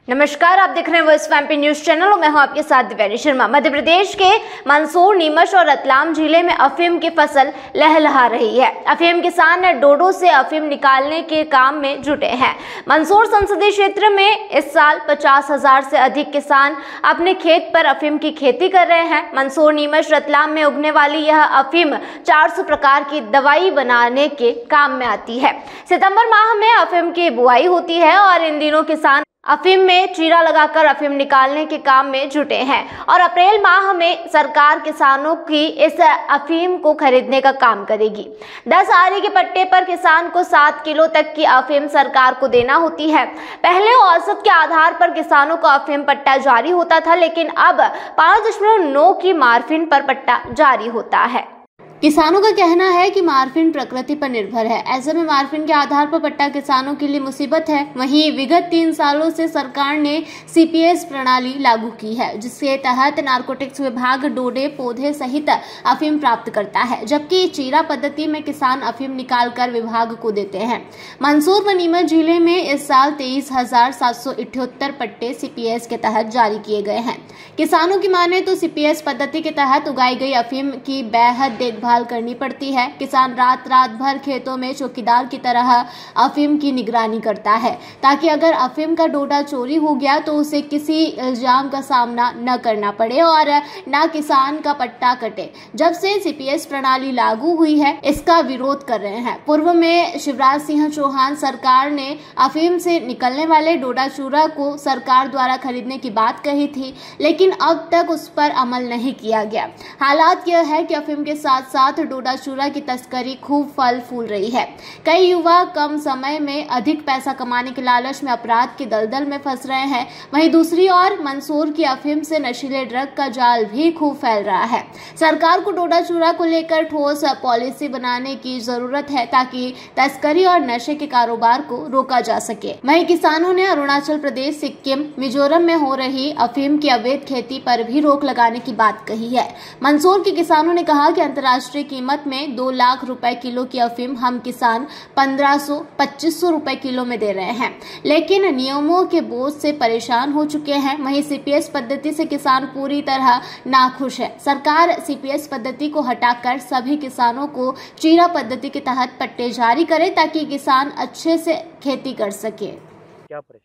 नमस्कार, आप देख रहे हैं voice of MP news channel और मैं हूं आपके साथ दिव्या शर्मा। मध्य प्रदेश के मंदसौर, नीमच और रतलाम जिले में अफीम की फसल लहलहा रही है। अफीम किसान डोडो से अफीम निकालने के काम में जुटे हैं। मंदसौर संसदीय क्षेत्र में इस साल 50,000 से अधिक किसान अपने खेत पर अफीम की खेती कर रहे हैं। मंदसौर, नीमच, रतलाम में उगने वाली यह अफीम 400 प्रकार की दवाई बनाने के काम में आती है। सितंबर माह में अफीम की बुआई होती है और इन दिनों किसान अफीम में चीरा लगाकर अफीम निकालने के काम में जुटे हैं और अप्रैल माह में सरकार किसानों की इस अफीम को खरीदने का काम करेगी। 10 आरी के पट्टे पर किसान को 7 किलो तक की अफीम सरकार को देना होती है। पहले औसत के आधार पर किसानों को अफीम पट्टा जारी होता था, लेकिन अब 5.9 की मार्फिन पर पट्टा जारी होता है। किसानों का कहना है कि मार्फिन प्रकृति पर निर्भर है, ऐसे में मार्फिन के आधार पर पट्टा किसानों के लिए मुसीबत है। वहीं विगत 3 सालों से सरकार ने सीपीएस प्रणाली लागू की है, जिसके तहत नारकोटिक्स विभाग डोडे पौधे सहित अफीम प्राप्त करता है, जबकि चीरा पद्धति में किसान अफीम निकालकर विभाग को देते हैं। मंदसौर व नीमच जिले में इस साल 23,778 पट्टे सीपीएस के तहत जारी किए गए हैं। किसानों की माने तो सीपीएस पद्धति के तहत उगाई गई अफीम की बेहद देखभाल करनी पड़ती है। किसान रात भर खेतों में चौकीदार की तरह अफीम की निगरानी करता है, ताकि अगर अफीम का डोडा चोरी हो गया तो उसे किसी इल्जाम का सामना न करना पड़े और न किसान का पट्टा कटे। जब से सीपीएस प्रणाली लागू हुई है, इसका विरोध कर रहे हैं। पूर्व में शिवराज सिंह चौहान सरकार ने अफीम से निकलने वाले डोडा चूरा को सरकार द्वारा खरीदने की बात कही थी, लेकिन अब तक उस पर अमल नहीं किया गया। हालात यह है कि अफीम के साथ डोडा चूरा की तस्करी खूब फल फूल रही है। कई युवा कम समय में अधिक पैसा कमाने के लालच में अपराध के दलदल में फंस रहे हैं। वहीं दूसरी ओर मंदसौर की अफीम से नशीले ड्रग का जाल भी खूब फैल रहा है। सरकार को डोडा चूरा को लेकर ठोस पॉलिसी बनाने की जरूरत है, ताकि तस्करी और नशे के कारोबार को रोका जा सके। वहीं किसानों ने अरुणाचल प्रदेश, सिक्किम, मिजोरम में हो रही अफीम की अवैध खेती पर भी रोक लगाने की बात कही है। मंदसौर के किसानों ने कहा कि अंतर्राष्ट्रीय कीमत में 2 लाख रुपए किलो की अफीम हम किसान 1500-2500 रुपए किलो में दे रहे हैं, लेकिन नियमों के बोझ से परेशान हो चुके हैं। वहीं सीपीएस पद्धति से किसान पूरी तरह नाखुश है। सरकार सीपीएस पद्धति को हटाकर सभी किसानों को चीरा पद्धति के तहत पट्टे जारी करे, ताकि किसान अच्छे से खेती कर सके। क्या परेशान?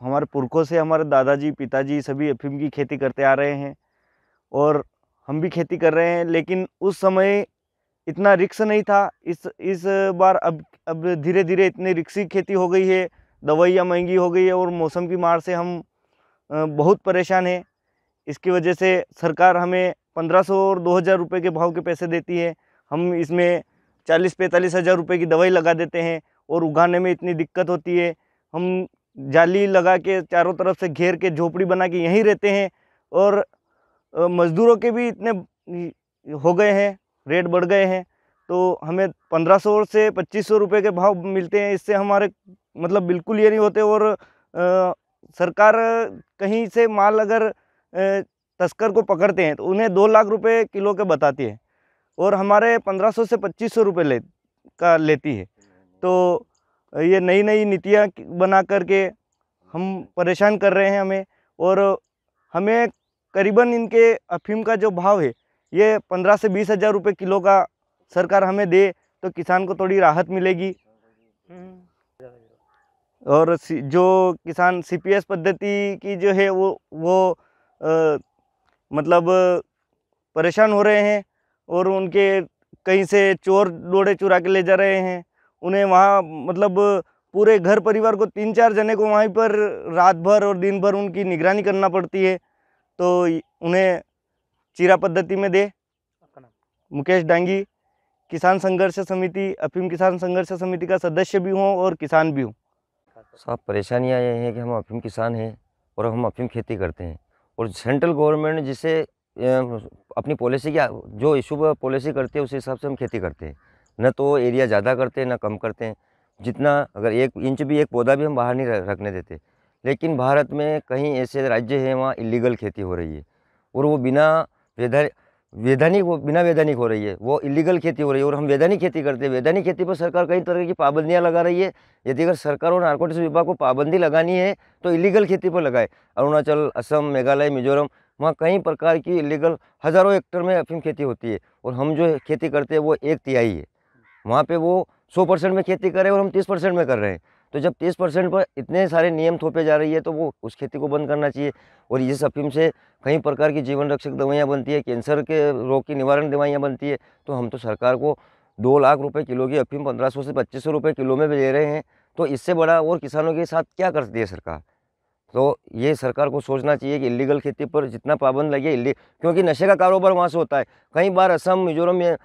हमारे पुरखों से हमारे दादाजी, पिताजी सभी अफीम की खेती करते आ रहे हैं और हम भी खेती कर रहे हैं, लेकिन उस समय इतना रिस्क नहीं था। इस बार अब धीरे धीरे इतनी रिस्की खेती हो गई है, दवाइयाँ महंगी हो गई है और मौसम की मार से हम बहुत परेशान हैं। इसकी वजह से सरकार हमें 1500 और 2000 रुपये के भाव के पैसे देती है। हम इसमें 40-45 हज़ार रुपये की दवाई लगा देते हैं और उगाने में इतनी दिक्कत होती है। हम जाली लगा के चारों तरफ से घेर के झोपड़ी बना के यहीं रहते हैं और मज़दूरों के भी इतने हो गए हैं, रेट बढ़ गए हैं, तो हमें 1500 से 2500 रुपये के भाव मिलते हैं। इससे हमारे मतलब बिल्कुल ये नहीं होते और सरकार कहीं से माल अगर तस्कर को पकड़ते हैं तो उन्हें 2 लाख रुपए किलो के बताती है और हमारे 1500 से 2500 रुपये लेती है। तो ये नई नीतियाँ बना करके हम परेशान कर रहे हैं हमें, और हमें करीबन इनके अफीम का जो भाव है ये 15 से 20 हज़ार रुपये किलो का सरकार हमें दे तो किसान को थोड़ी राहत मिलेगी। और जो किसान सीपीएस पद्धति की जो है वो मतलब परेशान हो रहे हैं और उनके कहीं से चोर डोडे चुरा के ले जा रहे हैं। उन्हें वहाँ मतलब पूरे घर परिवार को 3-4 जने को वहीं पर रात भर और दिन भर उनकी निगरानी करना पड़ती है, तो उन्हें चीरा पद्धति में दे। मुकेश डांगी, किसान संघर्ष समिति, अफीम किसान संघर्ष समिति का सदस्य भी हूँ और किसान भी हूँ। सब परेशानियाँ ये हैं कि हम अफीम किसान हैं और हम अफीम खेती करते हैं, और सेंट्रल गवर्नमेंट जिसे अपनी पॉलिसी की जो इशू पॉलिसी करती है उस हिसाब से हम खेती करते हैं। न तो एरिया ज़्यादा करते हैं न कम करते हैं। जितना अगर 1 इंच भी एक पौधा भी हम बाहर नहीं रखने देते। लेकिन भारत में कहीं ऐसे राज्य हैं वहाँ इलीगल खेती हो रही है और वो बिना वेदर वैधानिक बिना वैधानिक हो रही है, वो इलीगल खेती हो रही है और हम वैधानिक खेती करते हैं। वैधानिक खेती पर सरकार कई तरह की पाबंदियां लगा रही है। यदि अगर सरकार और नारकोटिक्स विभाग को पाबंदी लगानी है तो इलीगल खेती पर लगाए। अरुणाचल, असम, मेघालय, मिजोरम, वहाँ कई प्रकार की इलीगल हज़ारों हेक्टर में अफीम खेती होती है और हम जो खेती करते हैं वो 1/3 है। वहाँ पे वो 100% में खेती कर रहे हैं और हम 30% में कर रहे हैं। तो जब 30% पर इतने सारे नियम थोपे जा रही है तो वो उस खेती को बंद करना चाहिए। और इस अफीम से कई प्रकार की जीवन रक्षक दवाइयाँ बनती है, कैंसर के रोग की निवारण दवाइयाँ बनती है। तो हम तो सरकार को 2 लाख रुपए किलो की अफीम 1500 से 2500 रुपये किलो में दे रहे हैं। तो इससे बड़ा और किसानों के साथ क्या करती है सरकार? तो ये सरकार को सोचना चाहिए कि इलीगल खेती पर जितना पाबंद लगे, क्योंकि नशे का कारोबार वहाँ से होता है। कई बार असम, मिजोरम में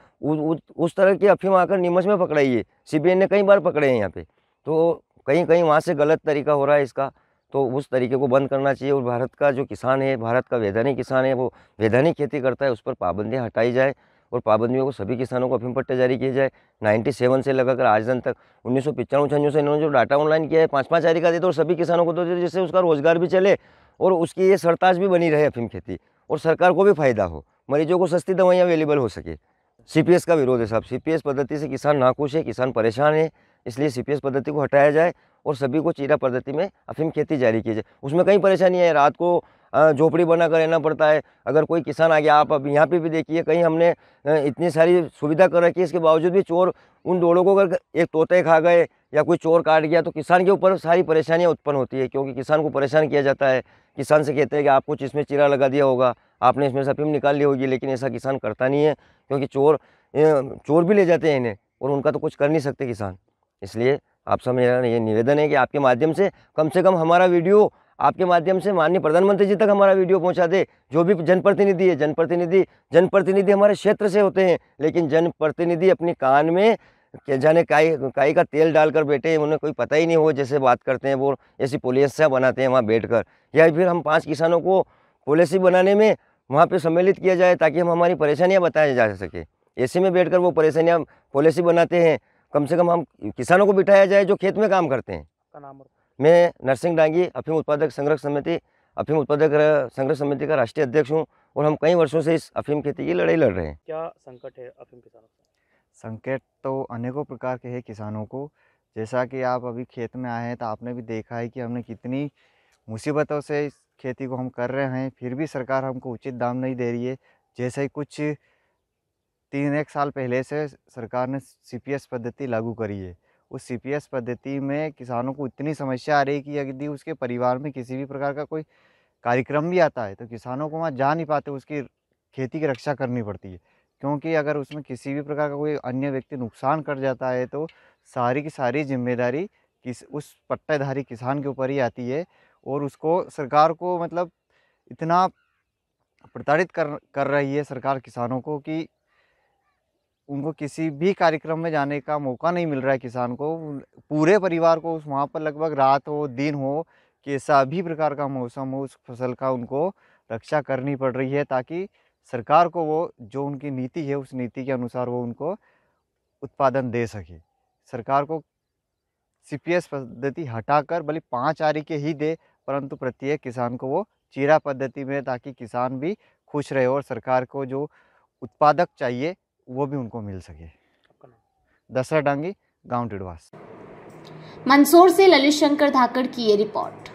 उस तरह की अफीम आकर नीमच में पकड़ाई है। सीबीआई ने कई बार पकड़े हैं यहाँ पे। तो कहीं कहीं वहाँ से गलत तरीका हो रहा है इसका, तो उस तरीके को बंद करना चाहिए। और भारत का जो किसान है, भारत का वैधानिक किसान है, वो वैधानिक खेती करता है, उस पर पाबंदियाँ हटाई जाए और पाबंदियों को सभी किसानों को अफीम पट्टे जारी किए जाए। 97 से लगाकर आज दिन तक 1995-96 से इन्होंने जो डाटा ऑनलाइन किया है, 5-5 जारी का देते और सभी किसानों को तो दे, जिससे उसका रोजगार भी चले और उसकी ये सरताज भी बनी रहे अफीम खेती और सरकार को भी फायदा हो, मरीजों को सस्ती दवाइयाँ अवेलेबल हो सके। सीपीएस का विरोध है साहब। सीपीएस पद्धति से किसान नाखुश है, किसान परेशान है, इसलिए सीपीएस पद्धति को हटाया जाए और सभी को चीरा पद्धति में अफीम खेती जारी की जाए। उसमें कई परेशानियाँ है, रात को झोपड़ी बना कर रहना पड़ता है। अगर कोई किसान आ गया, आप अब यहाँ पे भी देखिए, कहीं हमने इतनी सारी सुविधा कर रखी है, इसके बावजूद भी चोर उन डोड़ों को अगर एक तोते खा गए या कोई चोर काट गया तो किसान के ऊपर सारी परेशानियाँ उत्पन्न होती है, क्योंकि किसान को परेशान किया जाता है। किसान से कहते हैं कि आपको इसमें चीरा लगा दिया होगा, आपने इसमें से अफीम निकाल ली होगी, लेकिन ऐसा किसान करता नहीं है, क्योंकि चोर भी ले जाते हैं इन्हें और उनका तो कुछ कर नहीं सकते किसान। इसलिए आपसे मेरा ये निवेदन है कि आपके माध्यम से कम हमारा वीडियो, आपके माध्यम से माननीय प्रधानमंत्री जी तक हमारा वीडियो पहुंचा दे। जो भी जनप्रतिनिधि है, जनप्रतिनिधि हमारे क्षेत्र से होते हैं, लेकिन जनप्रतिनिधि अपने कान में क्या जाने काई का तेल डालकर बैठे हैं, उन्हें कोई पता ही नहीं हो, जैसे बात करते हैं वो ऐसी पॉलिसियाँ बनाते हैं वहाँ बैठकर। या फिर हम 5 किसानों को पॉलिसी बनाने में वहाँ पे सम्मिलित किया जाए ताकि हम हमारी परेशानियाँ बताया जा सके। ऐसे में बैठकर वो परेशानियाँ पॉलिसी बनाते हैं। कम से कम हम किसानों को बिठाया जाए जो खेत में काम करते हैं। मैं नरसिंह डांगी, अफीम उत्पादक संघर्ष समिति का राष्ट्रीय अध्यक्ष हूँ और हम कई वर्षों से इस अफीम खेती की लड़ाई लड़ रहे हैं। क्या संकट है अफीम किसानों से? संकट तो अनेकों प्रकार के हैं किसानों को। जैसा कि आप अभी खेत में आए हैं तो आपने भी देखा है कि हमने कितनी मुसीबतों से इस खेती को हम कर रहे हैं, फिर भी सरकार हमको उचित दाम नहीं दे रही है। जैसे ही कुछ 3-1 साल पहले से सरकार ने सीपीएस पद्धति लागू करी है। उस सीपीएस पद्धति में किसानों को इतनी समस्या आ रही है कि यदि उसके परिवार में किसी भी प्रकार का कोई कार्यक्रम भी आता है तो किसानों को वहाँ जा नहीं पाते, उसकी खेती की रक्षा करनी पड़ती है। क्योंकि अगर उसमें किसी भी प्रकार का कोई अन्य व्यक्ति नुकसान कर जाता है तो सारी की सारी जिम्मेदारी उस पट्टेधारी किसान के ऊपर ही आती है और उसको सरकार को मतलब इतना प्रताड़ित कर रही है सरकार किसानों को कि उनको किसी भी कार्यक्रम में जाने का मौका नहीं मिल रहा है। किसान को, पूरे परिवार को वहाँ पर लगभग रात हो दिन हो, कैसा भी प्रकार का मौसम हो, उस फसल का उनको रक्षा करनी पड़ रही है ताकि सरकार को वो जो उनकी नीति है उस नीति के अनुसार वो उनको उत्पादन दे सके। सरकार को सीपीएस पद्धति हटाकर भले 5 आरी के ही दे, परंतु प्रत्येक किसान को वो चीरा पद्धति में, ताकि किसान भी खुश रहे और सरकार को जो उत्पादक चाहिए वो भी उनको मिल सके। दशरथ डांगी, गांव टिडवास। मंदसौर से ललित शंकर धाकड़ की ये रिपोर्ट।